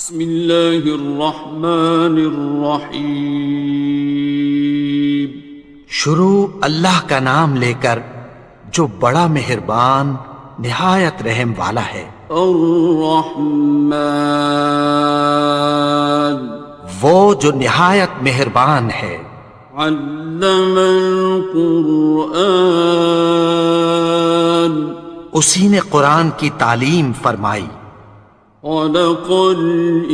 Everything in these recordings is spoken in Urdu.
بسم اللہ الرحمن الرحیم۔ شروع اللہ کا نام لے کر جو بڑا مہربان نہایت رحم والا ہے۔ الرحمن، وہ جو نہایت مہربان ہے۔ علم القرآن، اسی نے قرآن کی تعلیم فرمائی۔ خلق الانسان،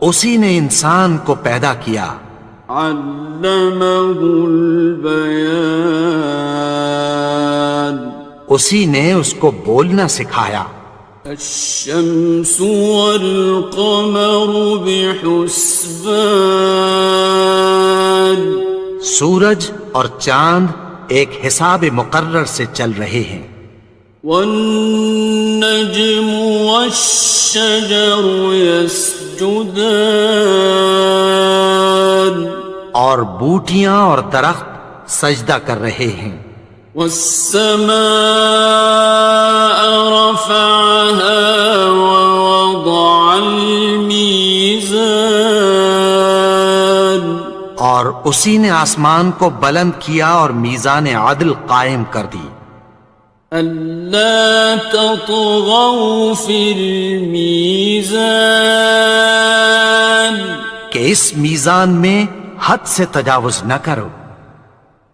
اسی نے انسان کو پیدا کیا۔ علمہ البیان، اسی نے اس کو بولنا سکھایا۔ الشمس والقمر بحسبان، سورج اور چاند ایک حساب مقرر سے چل رہے ہیں۔ والنجم والشجر يسجدان، اور بوٹیاں اور درخت سجدہ کر رہے ہیں۔ والسماء رفعها ووضع الميزان، اور اسی نے آسمان کو بلند کیا اور میزان عدل قائم کر دی۔ ألا تطغوا في الميزان، کہ اس میزان میں حد سے تجاوز نہ کرو۔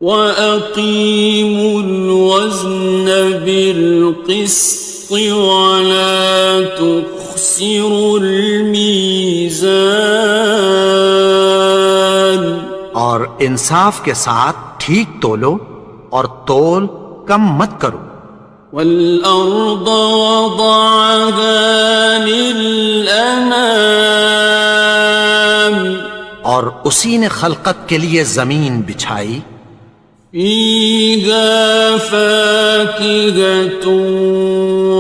وَأَقِيمُوا الْوَزْنَ بِالْقِسْطِ وَلَا تُخْسِرُوا الْمِيزَانَ، اور انصاف کے ساتھ ٹھیک تولو اور تول کم مت کرو۔ وَالْأَرْضَ وَضَعَهَا لِلْأَنَامِ، اور اسی نے خلقت کے لیے زمین بچھائی۔ فِيهَا فَاكِهَةٌ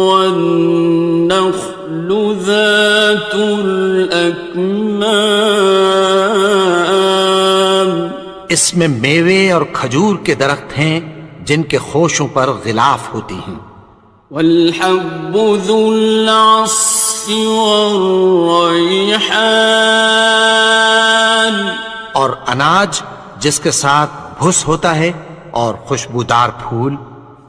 وَالنَّخْلُ ذَاتُ الْأَكْمَامِ، اس میں میوے اور کھجور کے درخت ہیں جن کے خوشوں پر غلاف ہوتی ہیں۔ وَالْحَبُّ ذُو الْعَصْفِ وَالرَّيْحَانِ، اور اناج جس کے ساتھ بھس ہوتا ہے اور خوشبودار پھول۔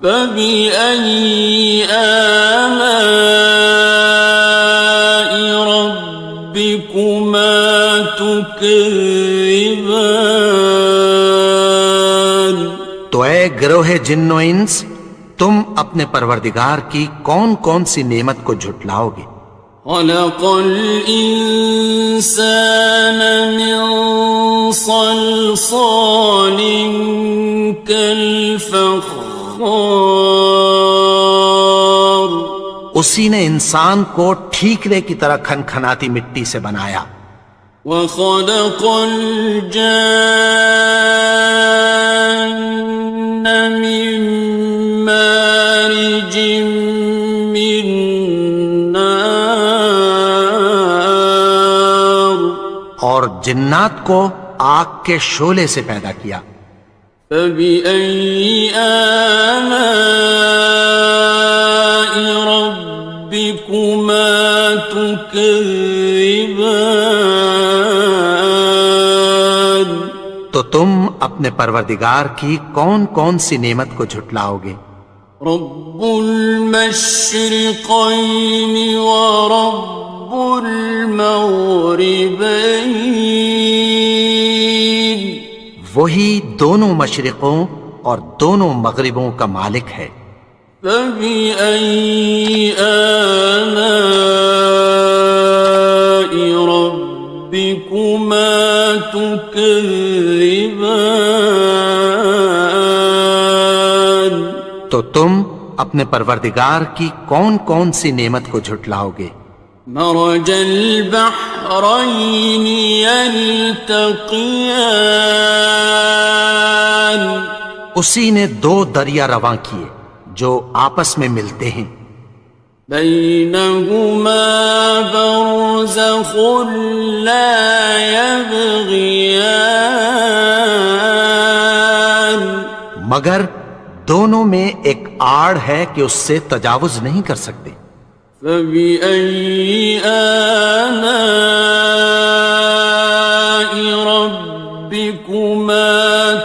فَبِأَيِّ آلَاءِ رَبِّكُمَا تُكَذِّبَانِ، تو اے گروہ جن و انس، تم اپنے پروردگار کی کون کون سی نعمت کو جھٹلاؤ گے؟ خَلَقَ الْإِنسَانَ مِنْ صَلْصَالٍ كَالْفَخَّارِ، اسی نے انسان کو ٹھیکرے کی طرح کھنکھناتی مٹی سے بنایا۔ وَخَلَقَ الْجَانَّ مِن مَّارِجٍ مِّن نَّارٍ، اور جنات کو آگ کے شعلے سے پیدا کیا۔ فَبِأَيِّ آلَاءِ رَبِّكُمَا تُكَذِّبَانِ، تو تم اپنے پروردگار کی کون کون سی نعمت کو جھٹلاؤ گے؟ رب المشرقین ورب المغربین، وہی دونوں مشرقوں اور دونوں مغربوں کا مالک ہے۔ فَبِأَيِّ آلَاءِ رَبِّكُمَا تُكَذِّبَانِ، تو تم اپنے پروردگار کی کون کون سی نعمت کو جھٹلاؤ گے؟ مرج البحرین یلتقیان، اسی نے دو دریا رواں کیے جو آپس میں ملتے ہیں۔ بینہما برزخ لا یبغیان، مگر دونوں میں ایک آڑ ہے کہ اس سے تجاوز نہیں کر سکتے۔ فبأي آلاء ربكما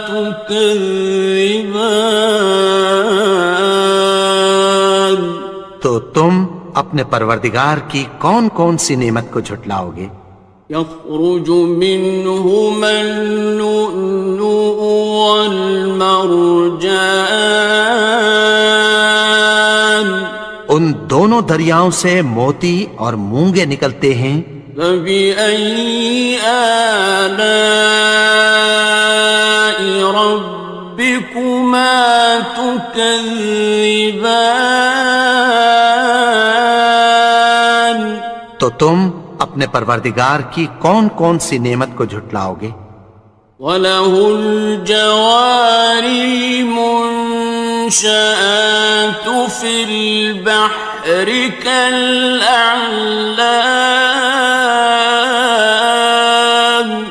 تكذبان؟ تو تم اپنے پروردگار کی کون کون سی نعمت کو جھٹلاؤ گے؟ يخرج منهما اللؤلؤ والمرجان، ان دونوں دریاؤں سے موتی اور مونگے نکلتے ہیں۔ فبأي آلاء ربكما تكذبان؟ تو تم اپنے پروردگار کی کون کون سی نعمت کو جھٹلاؤ گے؟ وَلَهُ الْجَوَارِ الْمُنشَآتُ فِي الْبَحْرِ كَالْأَعْلَامِ،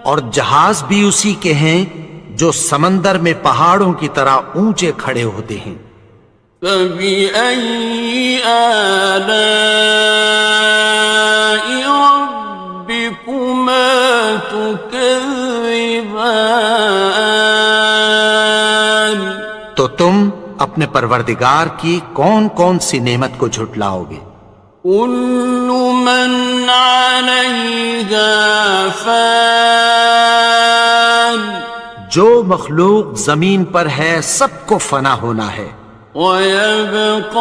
اور جہاز بھی اسی کے ہیں جو سمندر میں پہاڑوں کی طرح اونچے کھڑے ہوتے ہیں۔ فَبِأَيِّ آلَاءِ رَبِّكُمَا تُكَذِّبَانِ؟ تو تم اپنے پروردگار کی کون کون سی نعمت کو جھٹلاؤ گے؟ كُلُّ مَنْ عَلَيْهَا فَانٍ، جو مخلوق زمین پر ہے سب کو فنا ہونا ہے۔ وَيَبْقَى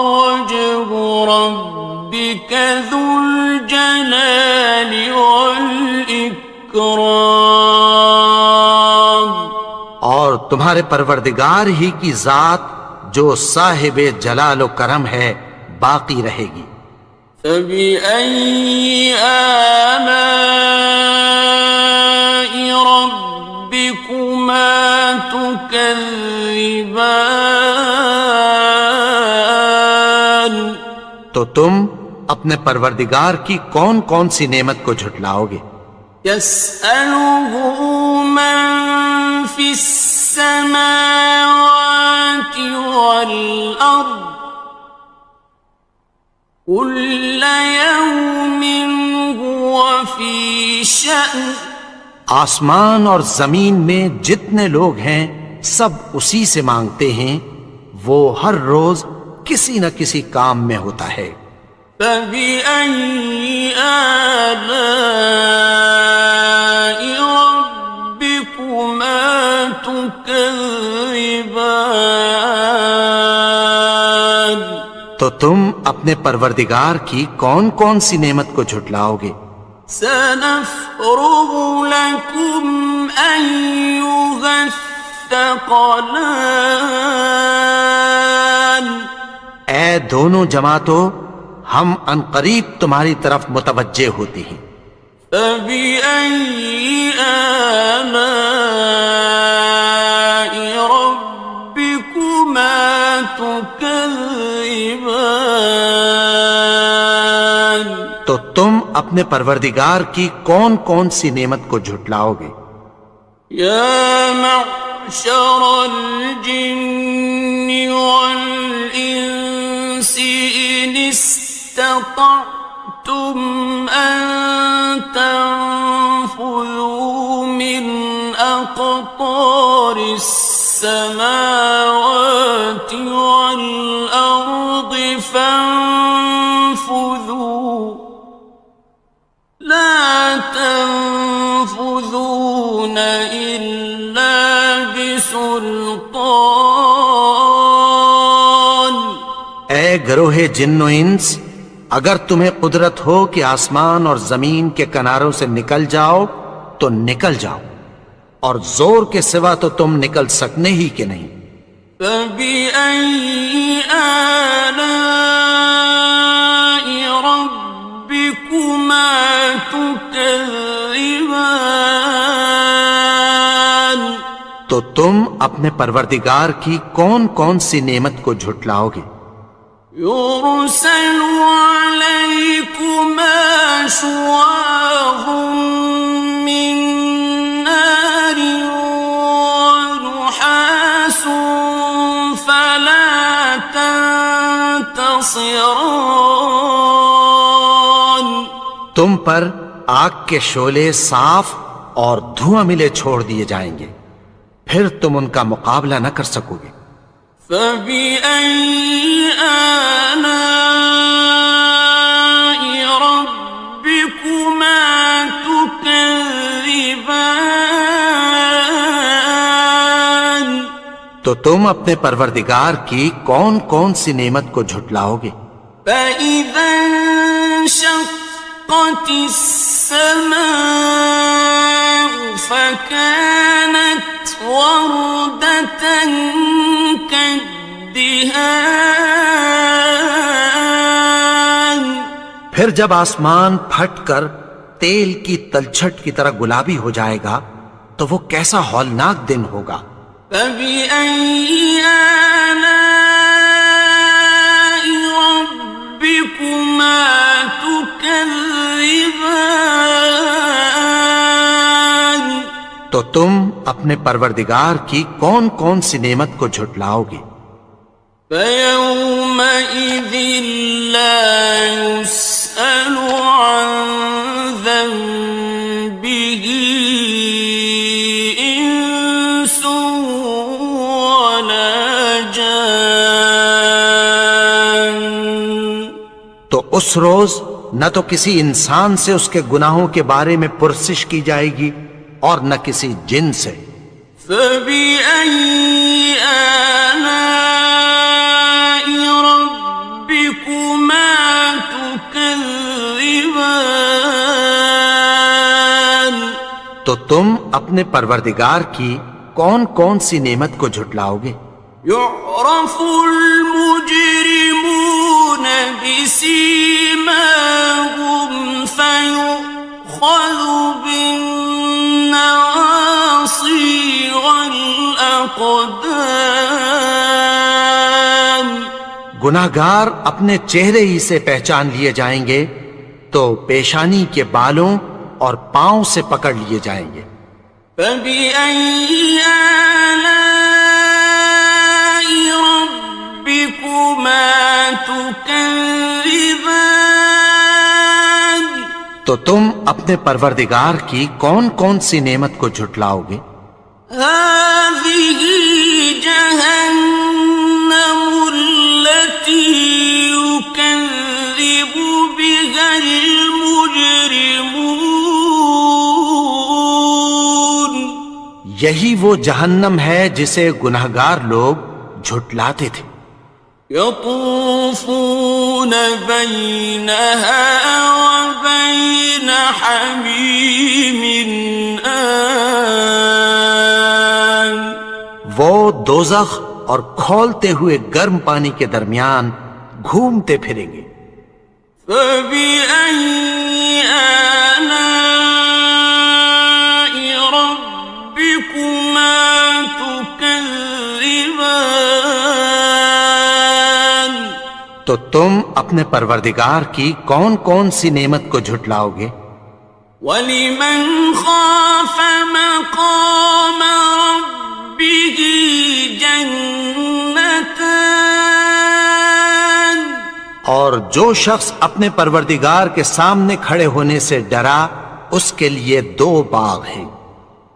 وَجْهُ رَبِّكَ ذُو الْجَلَالِ وَالْإِكْرَامِ، اور تمہارے پروردگار ہی کی ذات جو صاحب جلال و کرم ہے باقی رہے گی۔ فَبِأَيِّ آلَاءِ رَبِّكُمَا تُكَذِّبَانِ؟ تو تم اپنے پروردگار کی کون کون سی نعمت کو جھٹلاؤ گے؟ يَسْأَلُهُ مَن فِي السَّمَاوَاتِ وَالْأَرْضِ كُلَّ يَوْمٍ هُوَ فِي شَأْنٍ، آسمان اور زمین میں جتنے لوگ ہیں سب اسی سے مانگتے ہیں، وہ ہر روز کسی نہ کسی کام میں ہوتا ہے۔ فَبِأَيِّ آلَاءِ رَبِّكُمَا تُكَذِّبَانِ؟ تو تم اپنے پروردگار کی کون کون سی نعمت کو جھٹلاؤ گے؟ سَنَفْرُغُ لَكُمْ أَيُّهَ الثَّقَلَانِ، اے دونوں جماعتوں، ہم عنقریب تمہاری طرف متوجہ ہوتے ہیں۔ فَبِأَيِّ آلَاءِ رَبِّكُمَا تُكَذِّبَانِ؟ تو تم اپنے پروردگار کی کون کون سی نعمت کو جھٹلاؤ گے؟ يَا مَعْشَرَ الْجِنِّ وَالْإِنسِ إِنِ اسْتَطَعْتُمْ أَن تَنفُذُوا مِنْ أَقْطَارِ السَّمَاوَاتِ وَالْأَرْضِ فَانفُذُوا لَا تَنفُذُونَ إِلَّا بِسُلْطَانٍ۔ اے گروہ جن و انس، اگر تمہیں قدرت ہو کہ آسمان اور زمین کے کناروں سے نکل جاؤ تو نکل جاؤ، اور زور کے سوا تو تم نکل سکنے ہی کہ نہیں۔ فَبِأَيِّ آلَاءِ رَبِّكُمَا تُكَذِّبَانِ؟ تو تم اپنے پروردگار کی کون کون سی نعمت کو جھٹلاؤ گے؟ يُرْسَلُ عَلَيْكُمَا شُوَاظٌ مِّن نَّارٍ وَنُحَاسٌ ينتصران تم پر آگ کے شعلے صاف اور دھواں ملے چھوڑ دیے جائیں گے، پھر تم ان کا مقابلہ نہ کر سکو گے۔ فبأي آلاء ربكما تكذبان تو تم اپنے پروردگار کی کون کون سی نعمت کو جھٹلاؤ گے؟ فإذا انشقت السماء فكانت وردة كالدهان پھر جب آسمان پھٹ کر تیل کی تلچھٹ کی طرح گلابی ہو جائے گا تو وہ کیسا ہولناک دن ہوگا۔ فبأي آلاء ربكما تكذبان تو تم اپنے پروردگار کی کون کون سی نعمت کو جھٹلاؤ گے؟ فيومئذ لا يسأل عن ذنبه إنس ولا جان تو اس روز نہ تو کسی انسان سے اس کے گناہوں کے بارے میں پرسش کی جائے گی اور نہ کسی جن سے۔ فبأي آلاء ربكما تكذبان تو تم اپنے پروردگار کی کون کون سی نعمت کو جھٹلاؤ گے؟ يعرف المجرمون بسيماهم فيؤخذ بالنواصي والأقدام گناہگار اپنے چہرے ہی سے پہچان لیے جائیں گے تو پیشانی کے بالوں اور پاؤں سے پکڑ لیے جائیں گے۔ فبأي آلاء ربكما تكذبان تو تم اپنے پروردگار کی کون کون سی نعمت کو جھٹلاؤ گے؟ هذه جهنم التي يكذب بها المجرمون یہی وہ جہنم ہے جسے گناہگار لوگ جھٹلاتے تھے۔ يطوفون بينها وبين حميم آن وہ دوزخ اور کھولتے ہوئے گرم پانی کے درمیان گھومتے پھریں گے۔ فبأي آلاء ربكما تكذبان تو تم اپنے پروردگار کی کون کون سی نعمت کو جھٹلاؤ گے؟ وَلِمَنْ خَافَ مَقَامَ رَبِّهِ جَنَّتَانِ اور جو شخص اپنے پروردگار کے سامنے کھڑے ہونے سے ڈرا اس کے لیے دو باغ ہیں۔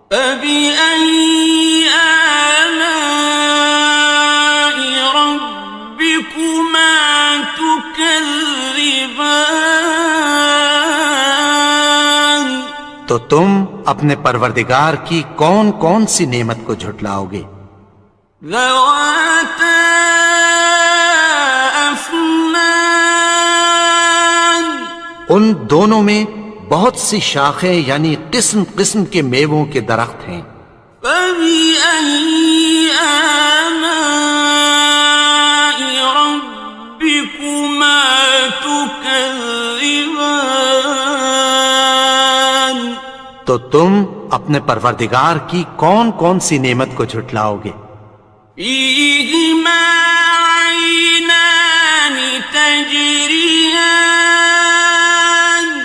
فَبِأَيِّ آلَاءِ رَبِّكُمَا تُكَذِّبَانِ تو تم اپنے پروردگار کی کون کون سی نعمت کو جھٹلاؤ گے؟ ذَوَاتَا أَفْنَانٍ ان دونوں میں بہت سی شاخیں یعنی قسم قسم کے میووں کے درخت ہیں۔ فَبِأَيِّ آلَاءِ رَبِّكُمَا تُكَذِّبَانِ تو تم اپنے پروردگار کی کون کون سی نعمت کو جھٹلاؤ گے؟ فِيهِمَا عَيْنَانِ تَجْرِيَانِ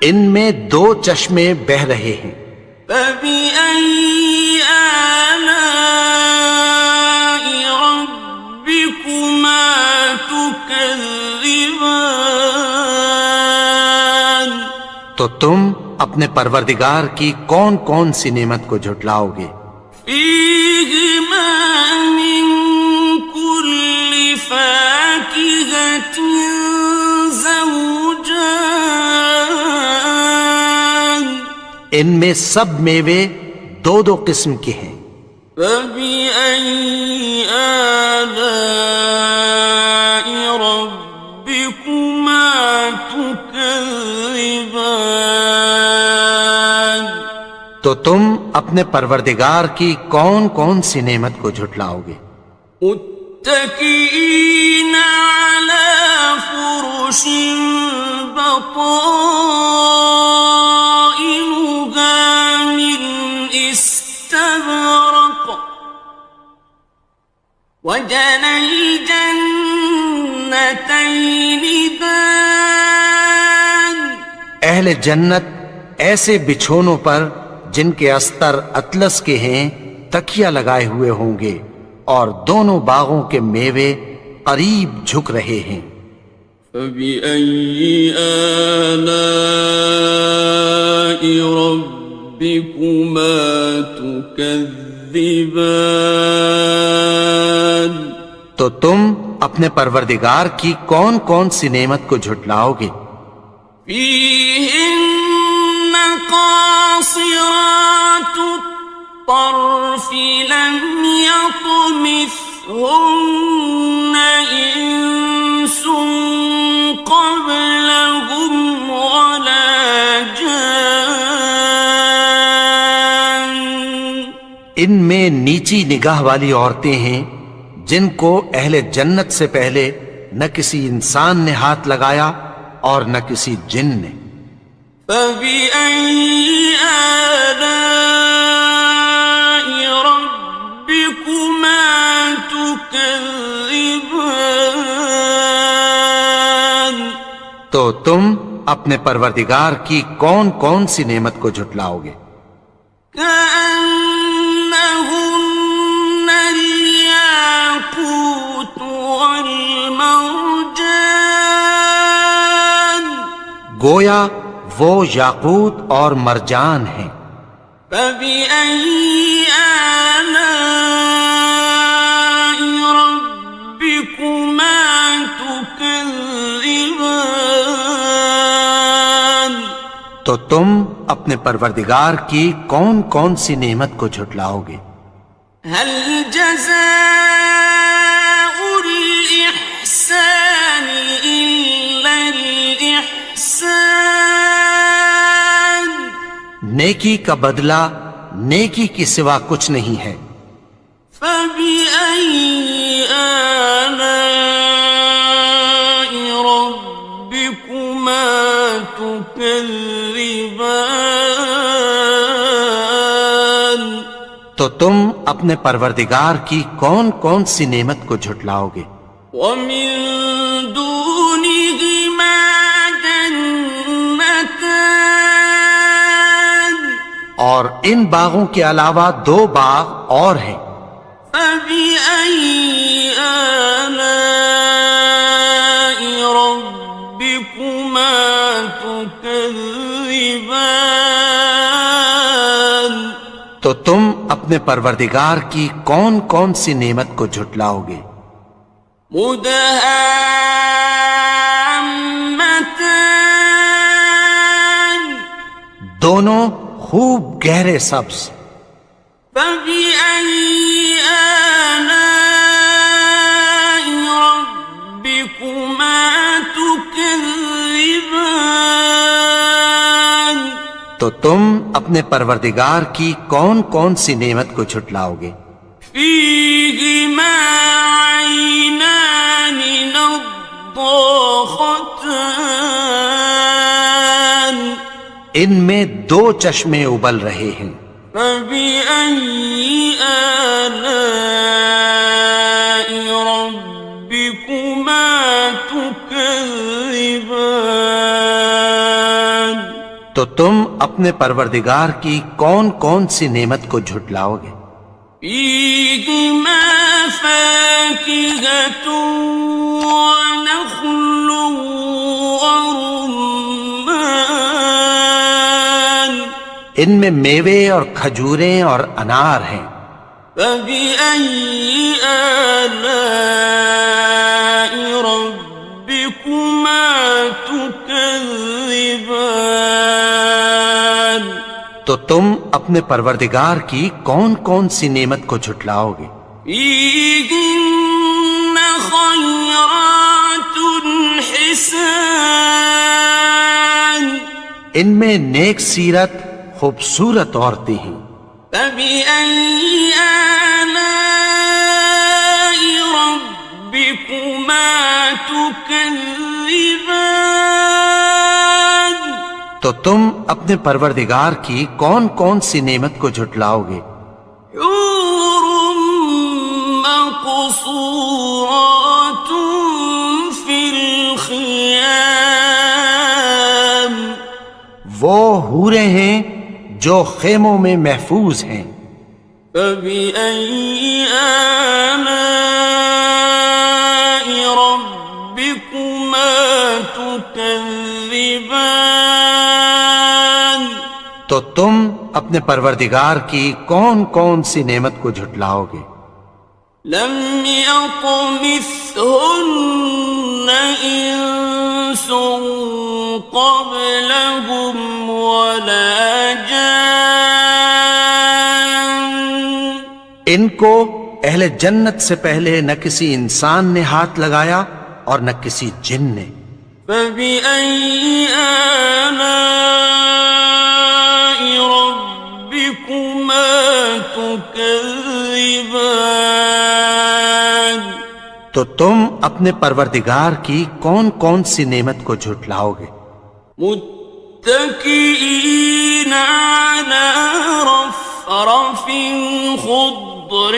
ان میں دو چشمے بہہ رہے ہیں۔ فَبِأَيِّ آلَاءِ رَبِّكُمَا تُكَذِّبَانِ تكذبان تو تم اپنے پروردگار کی کون کون سی نعمت کو جھٹلاؤ گے؟ فيهما من كل فاكهة زوجان ان میں سب میوے دو دو قسم کے ہیں۔ فبأي آلاء ربكما تكذبان تو تم اپنے پروردگار کی کون کون سی نعمت کو جھٹلاؤ گے؟ متكئين على فرش بطائنها من استبرق وجنى الجنتين دان اہل جنت ایسے بچھونوں پر جن کے استر اطلس کے ہیں تکیہ لگائے ہوئے ہوں گے، اور دونوں باغوں کے میوے قریب جھک رہے ہیں۔ فبأي آلاء ربكما تكذبان تو تم اپنے پروردگار کی کون کون سی نعمت کو جھٹلاؤ گے؟ فيهن قاصرات الطرف لم يطمثهن إنس قبلهم ولا جان ان میں نیچی نگاہ والی عورتیں ہیں جن کو اہل جنت سے پہلے نہ کسی انسان نے ہاتھ لگایا اور نہ کسی جن نے۔ فبأي آلاء ربكما تكذبان تو تم اپنے پروردگار کی کون کون سی نعمت کو جھٹلاؤ گے؟ كأنهن الياقوت والمرجان گویا وہ یاقوت اور مرجان ہیں۔ فبأي آلاء ربكما تكذبان تو تم اپنے پروردگار کی کون کون سی نعمت کو جھٹلاؤ گے؟ هل جزاء الإحسان إلا الإحسان نیکی کا بدلہ نیکی کی سوا کچھ نہیں ہے۔ فبأي آلاء ربكما تكذبان تو تم اپنے پروردگار کی کون کون سی نعمت کو جھٹلاؤ گے؟ ومن دونهما جنتان اور ان باغوں کے علاوہ دو باغ اور ہیں۔ فبأي آلاء ربكما تكذبان تو تم اپنے پروردگار کی کون کون سی نعمت کو جھٹلاؤ گے؟ مدهامتان دونوں خوب گہرے سبز۔ فبأي آلاء ربكما تكذبان تو تم اپنے پروردگار کی کون کون سی نعمت کو جھٹلاؤ گے؟ فيهما عينان نضاختان ان میں دو چشمے ابل رہے ہیں۔ فبأي آلاء ربكما تكذبان تو تم اپنے پروردگار کی کون کون سی نعمت کو جھٹلاؤ گے؟ فيهما فاكهة ونخل ورمان ان میں میوے اور کھجوریں اور انار ہیں. فبأي آلاء ربكما تكذبان تو تم اپنے پروردگار کی کون کون سی نعمت کو جھٹلاؤ گے؟ فيهن خيرات حسان ان میں نیک سیرت خوبصورت عورتیں ہیں. فبأي آلاء ربكما تكذبان تو تم اپنے پروردگار کی کون کون سی نعمت کو جھٹلاؤ گے؟ حور مقصورات في الخيام وہ حوریں ہیں جو خیموں میں محفوظ ہیں. فبأي آلاء ربكما تكذبان تو تم اپنے پروردگار کی کون کون سی نعمت کو جھٹلاؤ گے؟ لم يطمثهن إنس قبلهم ولا جان ان کو اہل جنت سے پہلے نہ کسی انسان نے ہاتھ لگایا اور نہ کسی جن نے. فبأي آلاء ربكما تكذبان تو تم اپنے پروردگار کی کون کون سی نعمت کو جھٹلاؤ گے؟ متكئين على رفرف خضر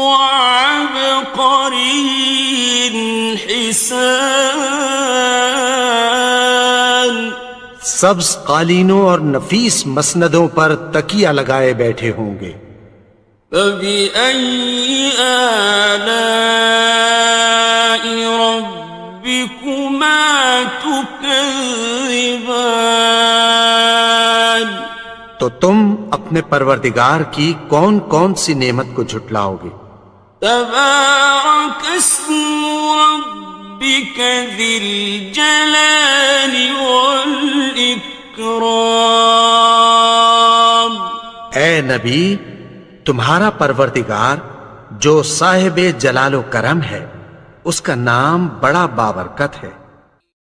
وعبقري حسان سبز قالینوں اور نفیس مسندوں پر تکیہ لگائے بیٹھے ہوں گے. فبأي آلاء ربكما تكذبان تو تم اپنے پروردگار کی کون کون سی نعمت کو جھٹلاؤ گے؟ تبارك اسم ربك ذي الجلال والإكرام اے نبی، تمہارا پروردگار جو صاحب جلال و کرم ہے، اس کا نام بڑا بابرکت ہے.